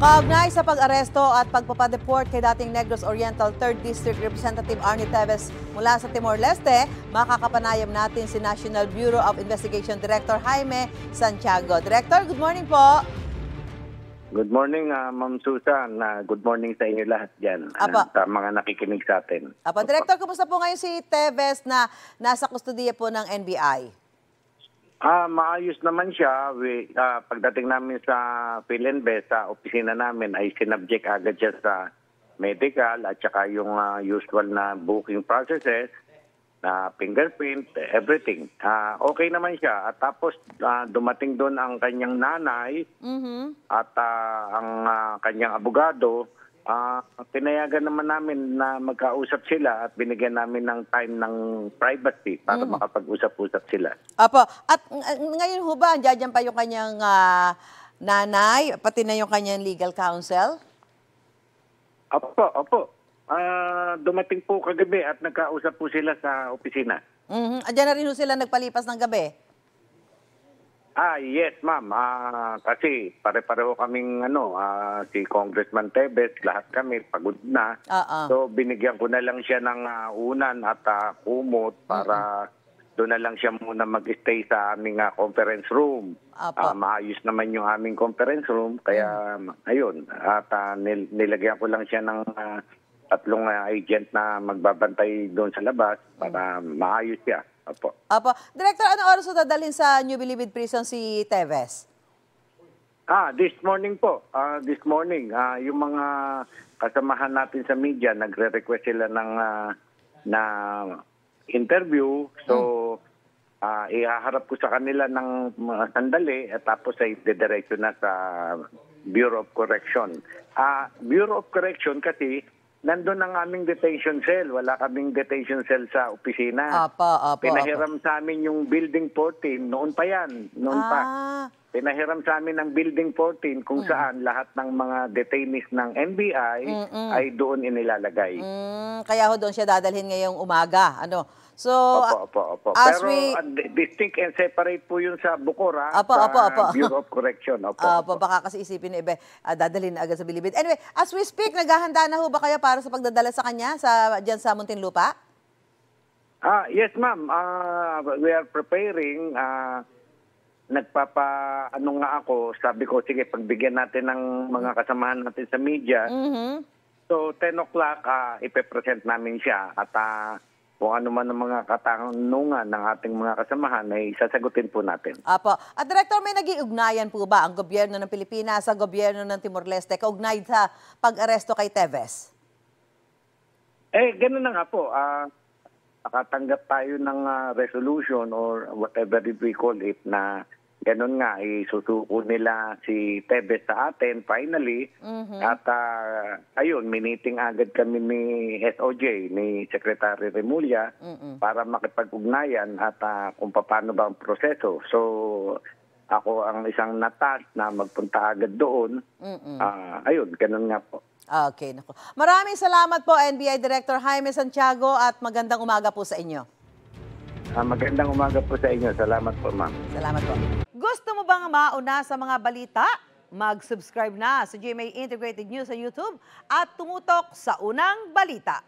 Kaugnay sa pag-aresto at pagpapadeport kay dating Negros Oriental 3rd District Representative Arnie Teves mula sa Timor-Leste, makakapanayam natin si National Bureau of Investigation Director Jaime Santiago. Director, good morning po. Good morning, Ma'am Susan. Good morning sa inyo lahat dyan. Sa mga nakikinig sa atin. Director, kumusta po ngayon si Teves na nasa kustudiya po ng NBI? Maayos naman siya. Pagdating namin sa PhilInvest, sa opisina namin, ay sinubject agad siya sa medical at saka yung usual na booking processes, na fingerprint, everything. Okay naman siya. At tapos dumating doon ang kanyang nanay at ang kanyang abogado. Pinayagan naman namin na magkausap sila at binigyan namin ng time ng privacy para makapag-usap-usap sila. Apo. At ngayon ho ba, andyan pa yung kanyang nanay, pati na yung kanyang legal counsel? Opo. Dumating po kagabi at nagkausap po sila sa opisina. Andyan na rin ho sila nagpalipas ng gabi? Yes, ma'am. Kasi pare-pareho kaming si Congressman Teves, lahat kami pagod na. So binigyan ko na lang siya ng unan at kumot para doon na lang siya muna mag-stay sa aming conference room. Maayos naman yung aming conference room, kaya ayun. At nilagyan ko lang siya ng tatlong agent na magbabantay doon sa labas para maayos siya. Apo. Director, ano oras dadalhin sa New Bilibid Prison si Teves? This morning po. This morning. Yung mga kasamahan natin sa media, nagre-request sila ng interview. So, ihaharap ko sa kanila ng sandali at tapos ay didiretso na sa Bureau of Correction. Bureau of Correction kasi nandun ang aming detention cell. Wala kaming detention cell sa opisina. Pinahiram sa amin yung Building 14. Noon pa yan. Pinahiram sa amin ng Building 14 kung saan lahat ng mga detainees ng NBI ay doon inilalagay. Kaya ho doon siya dadalhin ngayong umaga. So, Opo. Pero distinct and separate po yun sa Bukora, sa Bureau of Correction. Baka kasi isipin na iba, dadalhin na agad sa Bilibid. Anyway, as we speak, naghahanda na ho ba kayo para sa pagdadala sa kanya dyan sa Muntinlupa? Yes, ma'am. We are preparing. Nga ako, sabi ko, sige, pagbigyan natin ng mga kasamahan natin sa media. So, 10 o'clock, ipepresent namin siya at kung ano man ang mga katanungan ng ating mga kasamahan ay sasagutin po natin. At Director, may nag-iugnayan po ba ang gobyerno ng Pilipinas sa gobyerno ng Timor-Leste kaugnay sa pag-aresto kay Teves? Ganun na nga po. Nakatanggap tayo ng resolution or whatever we call it na ganun nga, isusuko nila si Teves sa atin finally. At ayun, miniting agad kami ni SOJ, ni Secretary Remulla para makipag-ugnayan at kung paano ba ang proseso. So, ako ang isang natas na magpunta agad doon. Ayun, ganun nga po. Okay, naku. Maraming salamat po, NBI Director Jaime Santiago, at magandang umaga po sa inyo. Magandang umaga po sa inyo. Salamat po, ma'am. Salamat po. Gusto mo bang mauna sa mga balita? Mag-subscribe na sa GMA Integrated News sa YouTube at tumutok sa unang balita.